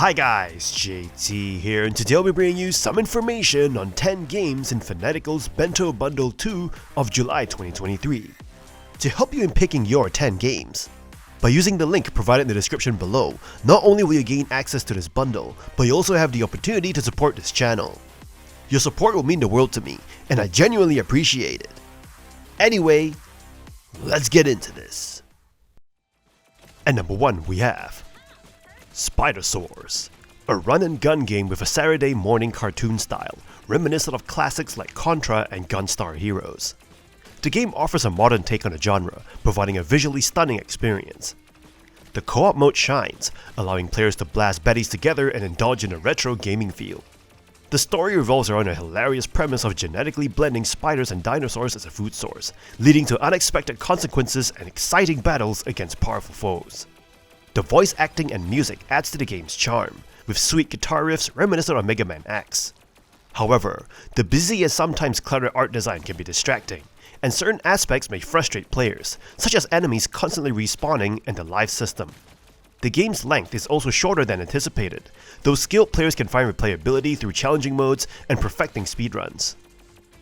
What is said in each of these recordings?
Hi guys, JT here, and today I'll be bringing you some information on 10 games in Fanatical's Bento Bundle 2 of July 2023 to help you in picking your 10 games. By using the link provided in the description below, not only will you gain access to this bundle, but you also have the opportunity to support this channel. Your support will mean the world to me, and I genuinely appreciate it. Anyway, let's get into this. And number 1 we have Spidersaurs, a run-and-gun game with a Saturday morning cartoon style, reminiscent of classics like Contra and Gunstar Heroes. The game offers a modern take on the genre, providing a visually stunning experience. The co-op mode shines, allowing players to blast baddies together and indulge in a retro gaming feel. The story revolves around a hilarious premise of genetically blending spiders and dinosaurs as a food source, leading to unexpected consequences and exciting battles against powerful foes. The voice acting and music adds to the game's charm, with sweet guitar riffs reminiscent of Mega Man X. However, the busy and sometimes cluttered art design can be distracting, and certain aspects may frustrate players, such as enemies constantly respawning and the life system. The game's length is also shorter than anticipated, though skilled players can find replayability through challenging modes and perfecting speedruns.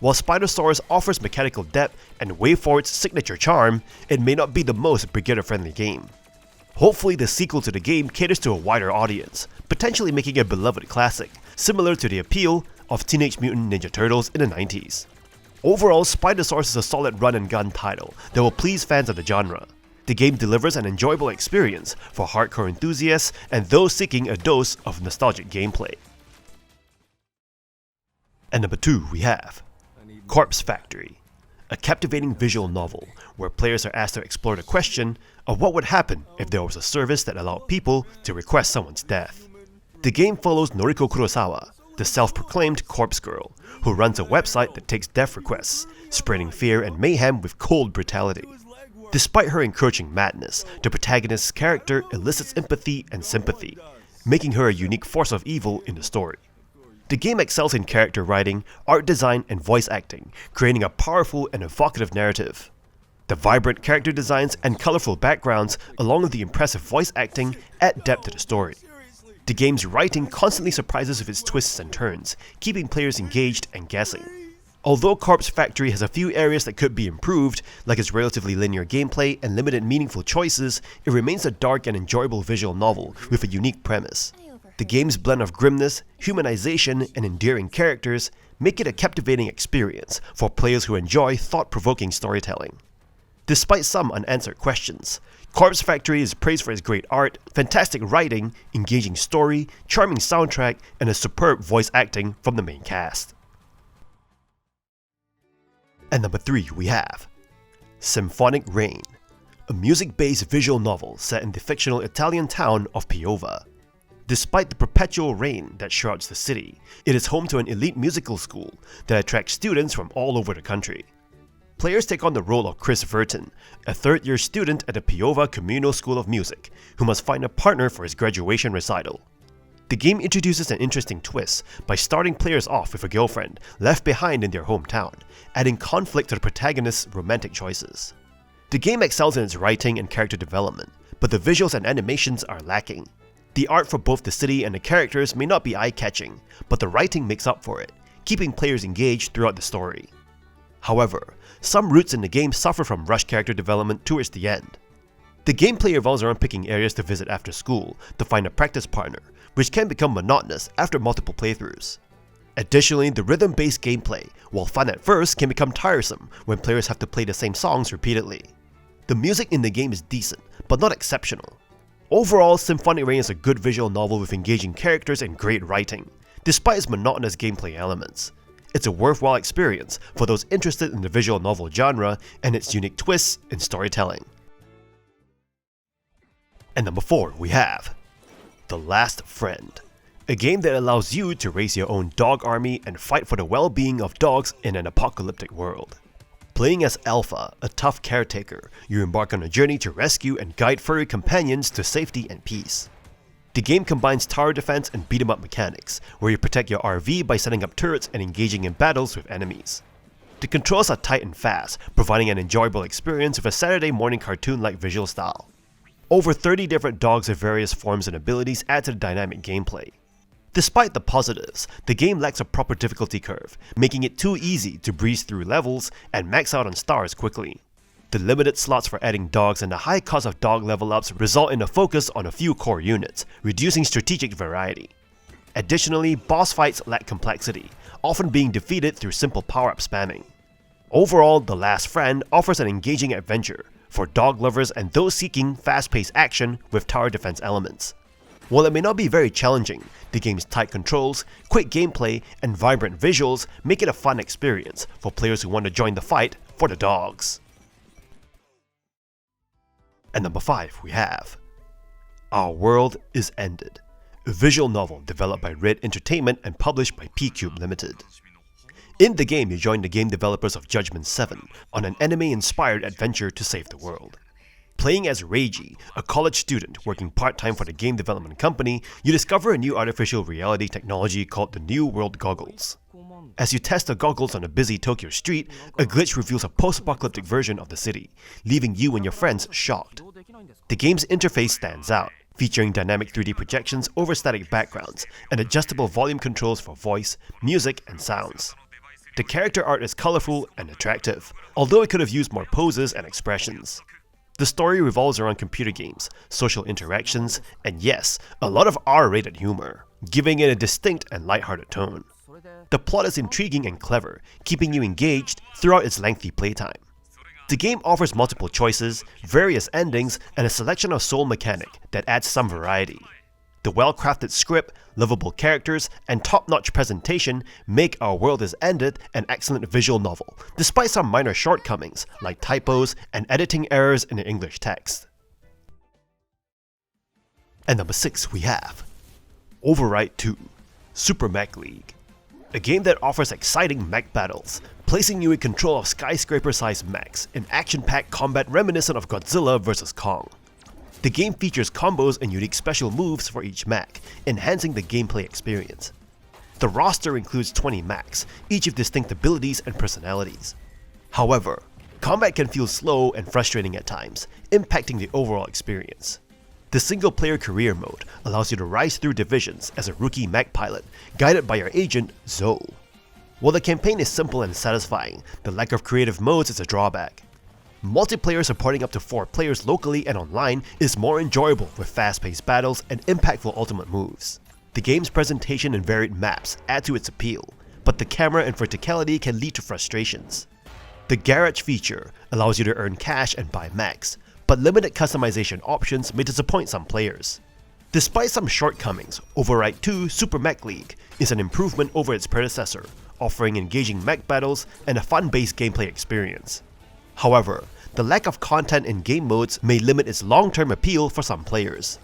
While Spidersaurs offers mechanical depth and WayForward's signature charm, it may not be the most beginner-friendly game. Hopefully the sequel to the game caters to a wider audience, potentially making a beloved classic, similar to the appeal of Teenage Mutant Ninja Turtles in the 90s. Overall, Spidersaurs is a solid run-and-gun title that will please fans of the genre. The game delivers an enjoyable experience for hardcore enthusiasts and those seeking a dose of nostalgic gameplay. And number 2 we have Corpse Factory, a captivating visual novel where players are asked to explore the question of what would happen if there was a service that allowed people to request someone's death. The game follows Noriko Kurosawa, the self-proclaimed corpse girl, who runs a website that takes death requests, spreading fear and mayhem with cold brutality. Despite her encroaching madness, the protagonist's character elicits empathy and sympathy, making her a unique force of evil in the story. The game excels in character writing, art design, and voice acting, creating a powerful and evocative narrative. The vibrant character designs and colorful backgrounds, along with the impressive voice acting, add depth to the story. The game's writing constantly surprises with its twists and turns, keeping players engaged and guessing. Although Corpse Factory has a few areas that could be improved, like its relatively linear gameplay and limited meaningful choices, it remains a dark and enjoyable visual novel with a unique premise. The game's blend of grimness, humanization, and endearing characters make it a captivating experience for players who enjoy thought-provoking storytelling. Despite some unanswered questions, Corpse Factory is praised for its great art, fantastic writing, engaging story, charming soundtrack, and a superb voice acting from the main cast. And number 3 we have Symphonic Rain, a music-based visual novel set in the fictional Italian town of Piova. Despite the perpetual rain that shrouds the city, it is home to an elite musical school that attracts students from all over the country. Players take on the role of Chris Verton, a third-year student at the Piova Communal School of Music, who must find a partner for his graduation recital. The game introduces an interesting twist by starting players off with a girlfriend left behind in their hometown, adding conflict to the protagonist's romantic choices. The game excels in its writing and character development, but the visuals and animations are lacking. The art for both the city and the characters may not be eye-catching, but the writing makes up for it, keeping players engaged throughout the story. However, some routes in the game suffer from rushed character development towards the end. The gameplay revolves around picking areas to visit after school to find a practice partner, which can become monotonous after multiple playthroughs. Additionally, the rhythm-based gameplay, while fun at first, can become tiresome when players have to play the same songs repeatedly. The music in the game is decent, but not exceptional. Overall, Symphonic Rain is a good visual novel with engaging characters and great writing, despite its monotonous gameplay elements. It's a worthwhile experience for those interested in the visual novel genre and its unique twists in storytelling. And number 4 we have The Last Friend, a game that allows you to raise your own dog army and fight for the well-being of dogs in an apocalyptic world. Playing as Alpha, a tough caretaker, you embark on a journey to rescue and guide furry companions to safety and peace. The game combines tower defense and beat-em-up mechanics, where you protect your RV by setting up turrets and engaging in battles with enemies. The controls are tight and fast, providing an enjoyable experience with a Saturday morning cartoon-like visual style. Over 30 different dogs of various forms and abilities add to the dynamic gameplay. Despite the positives, the game lacks a proper difficulty curve, making it too easy to breeze through levels and max out on stars quickly. The limited slots for adding dogs and the high cost of dog level ups result in a focus on a few core units, reducing strategic variety. Additionally, boss fights lack complexity, often being defeated through simple power-up spamming. Overall, The Last Friend offers an engaging adventure for dog lovers and those seeking fast-paced action with tower defense elements. While it may not be very challenging, the game's tight controls, quick gameplay, and vibrant visuals make it a fun experience for players who want to join the fight for the dogs. And number 5 we have Our World is Ended, a visual novel developed by Red Entertainment and published by P-Cube Limited. In the game, you join the game developers of Judgment 7 on an anime-inspired adventure to save the world. Playing as Wrokiey, a college student working part-time for the game development company, you discover a new artificial reality technology called the New World Goggles. As you test the goggles on a busy Tokyo street, a glitch reveals a post-apocalyptic version of the city, leaving you and your friends shocked. The game's interface stands out, featuring dynamic 3D projections over static backgrounds and adjustable volume controls for voice, music, and sounds. The character art is colorful and attractive, although it could have used more poses and expressions. The story revolves around computer games, social interactions, and yes, a lot of R-rated humor, giving it a distinct and lighthearted tone. The plot is intriguing and clever, keeping you engaged throughout its lengthy playtime. The game offers multiple choices, various endings, and a selection of soul mechanic that adds some variety. The well-crafted script, lovable characters, and top-notch presentation make Our World is Ended an excellent visual novel, despite some minor shortcomings like typos and editing errors in the English text. And number 6 we have Override 2 Super Mech League, a game that offers exciting mech battles, placing you in control of skyscraper-sized mechs in action-packed combat reminiscent of Godzilla vs. Kong. The game features combos and unique special moves for each mech, enhancing the gameplay experience. The roster includes 20 mechs, each with distinct abilities and personalities. However, combat can feel slow and frustrating at times, impacting the overall experience. The single-player career mode allows you to rise through divisions as a rookie mech pilot, guided by your agent, Zoe. While the campaign is simple and satisfying, the lack of creative modes is a drawback. Multiplayer supporting up to 4 players locally and online is more enjoyable with fast-paced battles and impactful ultimate moves. The game's presentation and varied maps add to its appeal, but the camera and verticality can lead to frustrations. The garage feature allows you to earn cash and buy mechs, but limited customization options may disappoint some players. Despite some shortcomings, Override 2 Super Mech League is an improvement over its predecessor, offering engaging mech battles and a fun-based gameplay experience. However, the lack of content in game modes may limit its long-term appeal for some players.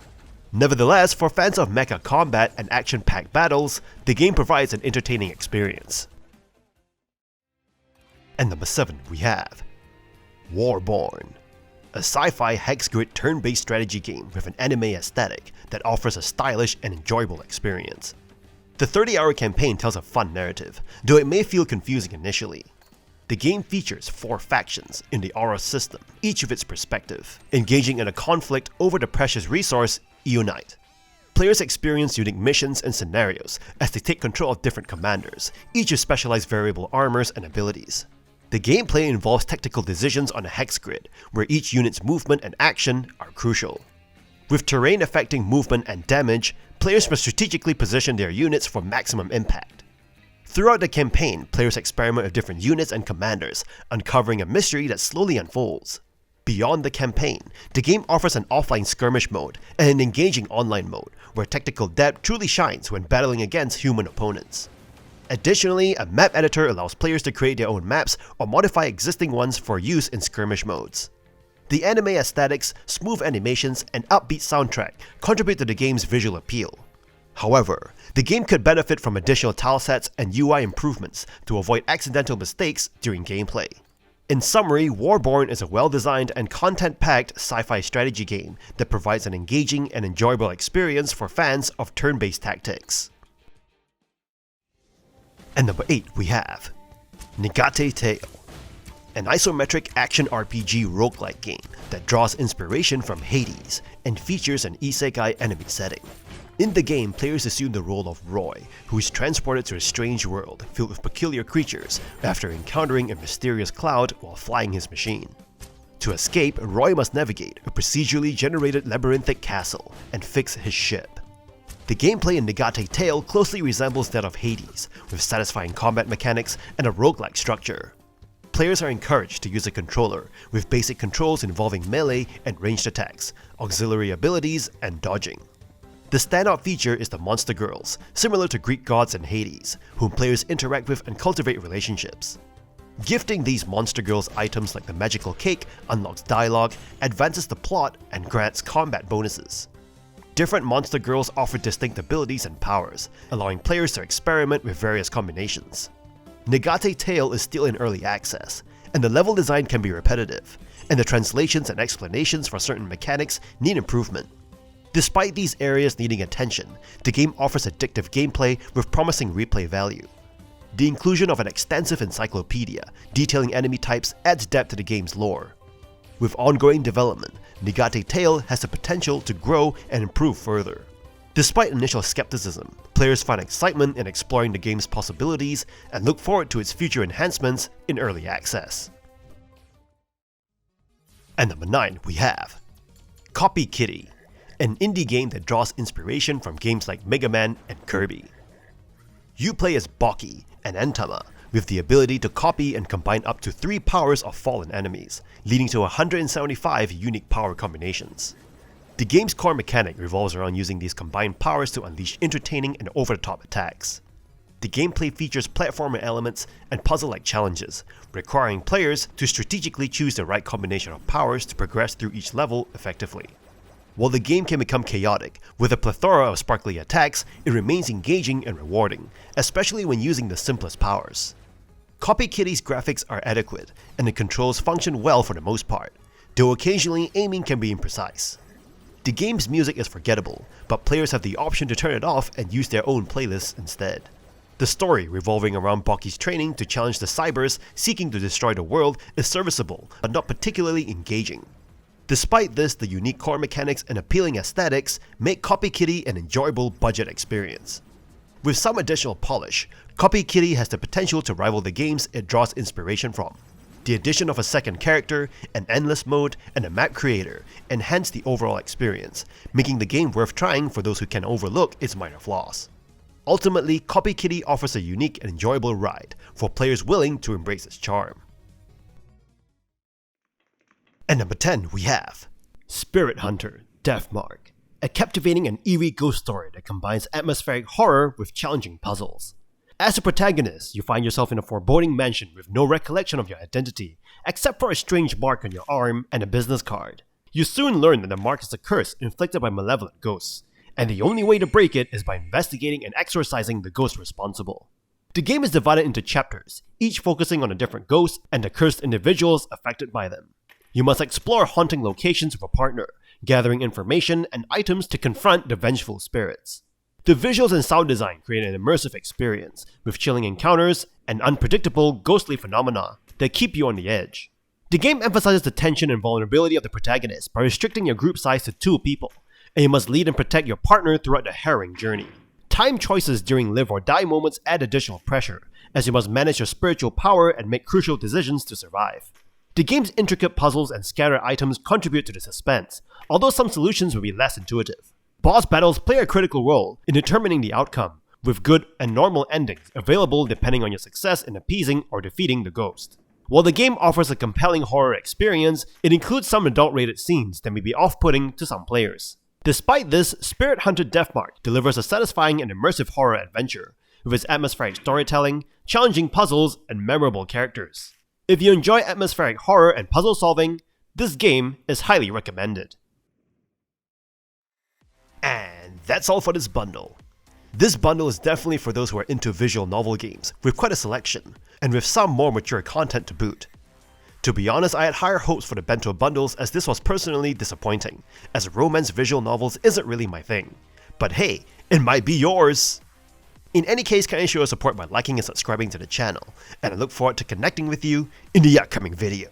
Nevertheless, for fans of mecha combat and action-packed battles, the game provides an entertaining experience. And number 7 we have WARBORN, a sci-fi hex grid turn-based strategy game with an anime aesthetic that offers a stylish and enjoyable experience. The 30-hour campaign tells a fun narrative, though it may feel confusing initially. The game features 4 factions in the Aura system, each with its perspective, engaging in a conflict over the precious resource Eonite. Players experience unique missions and scenarios as they take control of different commanders, each with specialized variable armors and abilities. The gameplay involves tactical decisions on a hex grid, where each unit's movement and action are crucial. With terrain affecting movement and damage, players must strategically position their units for maximum impact. Throughout the campaign, players experiment with different units and commanders, uncovering a mystery that slowly unfolds. Beyond the campaign, the game offers an offline skirmish mode and an engaging online mode, where tactical depth truly shines when battling against human opponents. Additionally, a map editor allows players to create their own maps or modify existing ones for use in skirmish modes. The anime aesthetics, smooth animations, and upbeat soundtrack contribute to the game's visual appeal. However, the game could benefit from additional tilesets and UI improvements to avoid accidental mistakes during gameplay. In summary, WARBORN is a well-designed and content-packed sci-fi strategy game that provides an engaging and enjoyable experience for fans of turn-based tactics. And number 8 we have Nigate Tale, an isometric action RPG roguelike game that draws inspiration from Hades and features an isekai enemy setting. In the game, players assume the role of Roy, who is transported to a strange world filled with peculiar creatures after encountering a mysterious cloud while flying his machine. To escape, Roy must navigate a procedurally generated labyrinthic castle and fix his ship. The gameplay in Nigate Tale closely resembles that of Hades, with satisfying combat mechanics and a roguelike structure. Players are encouraged to use a controller, with basic controls involving melee and ranged attacks, auxiliary abilities, and dodging. The standout feature is the monster girls, similar to Greek gods in Hades, whom players interact with and cultivate relationships. Gifting these monster girls items like the magical cake unlocks dialogue, advances the plot, and grants combat bonuses. Different monster girls offer distinct abilities and powers, allowing players to experiment with various combinations. Nigate Tale is still in early access, and the level design can be repetitive, and the translations and explanations for certain mechanics need improvement. Despite these areas needing attention, the game offers addictive gameplay with promising replay value. The inclusion of an extensive encyclopedia detailing enemy types adds depth to the game's lore. With ongoing development, Nigate Tale has the potential to grow and improve further. Despite initial skepticism, players find excitement in exploring the game's possibilities and look forward to its future enhancements in early access. And number 9, we have Copy Kitty, an indie game that draws inspiration from games like Mega Man and Kirby. You play as Baki, an Entama, with the ability to copy and combine up to 3 powers of fallen enemies, leading to 175 unique power combinations. The game's core mechanic revolves around using these combined powers to unleash entertaining and over-the-top attacks. The gameplay features platformer elements and puzzle-like challenges, requiring players to strategically choose the right combination of powers to progress through each level effectively. While the game can become chaotic, with a plethora of sparkly attacks, it remains engaging and rewarding, especially when using the simplest powers. Copy Kitty's graphics are adequate, and the controls function well for the most part, though occasionally aiming can be imprecise. The game's music is forgettable, but players have the option to turn it off and use their own playlists instead. The story, revolving around Baki's training to challenge the Cybers seeking to destroy the world, is serviceable, but not particularly engaging. Despite this, the unique core mechanics and appealing aesthetics make Copy Kitty an enjoyable budget experience. With some additional polish, Copy Kitty has the potential to rival the games it draws inspiration from. The addition of a second character, an endless mode, and a map creator enhance the overall experience, making the game worth trying for those who can overlook its minor flaws. Ultimately, Copy Kitty offers a unique and enjoyable ride for players willing to embrace its charm. And number 10, we have Spirit Hunter Deathmark, a captivating and eerie ghost story that combines atmospheric horror with challenging puzzles. As a protagonist, you find yourself in a foreboding mansion with no recollection of your identity, except for a strange mark on your arm and a business card. You soon learn that the mark is a curse inflicted by malevolent ghosts, and the only way to break it is by investigating and exorcising the ghost responsible. The game is divided into chapters, each focusing on a different ghost and the cursed individuals affected by them. You must explore haunting locations with a partner, gathering information and items to confront the vengeful spirits. The visuals and sound design create an immersive experience, with chilling encounters and unpredictable ghostly phenomena that keep you on the edge. The game emphasizes the tension and vulnerability of the protagonist by restricting your group size to 2 people, and you must lead and protect your partner throughout the harrowing journey. Time choices during live or die moments add additional pressure, as you must manage your spiritual power and make crucial decisions to survive. The game's intricate puzzles and scattered items contribute to the suspense, although some solutions will be less intuitive. Boss battles play a critical role in determining the outcome, with good and normal endings available depending on your success in appeasing or defeating the ghost. While the game offers a compelling horror experience, it includes some adult-rated scenes that may be off-putting to some players. Despite this, Spirit Hunter Deathmark delivers a satisfying and immersive horror adventure, with its atmospheric storytelling, challenging puzzles, and memorable characters. If you enjoy atmospheric horror and puzzle solving, this game is highly recommended. And that's all for this bundle. This bundle is definitely for those who are into visual novel games, with quite a selection, and with some more mature content to boot. To be honest, I had higher hopes for the Bento bundles, as this was personally disappointing, as romance visual novels isn't really my thing. But hey, it might be yours! In any case, kindly show your support by liking and subscribing to the channel, and I look forward to connecting with you in the upcoming video.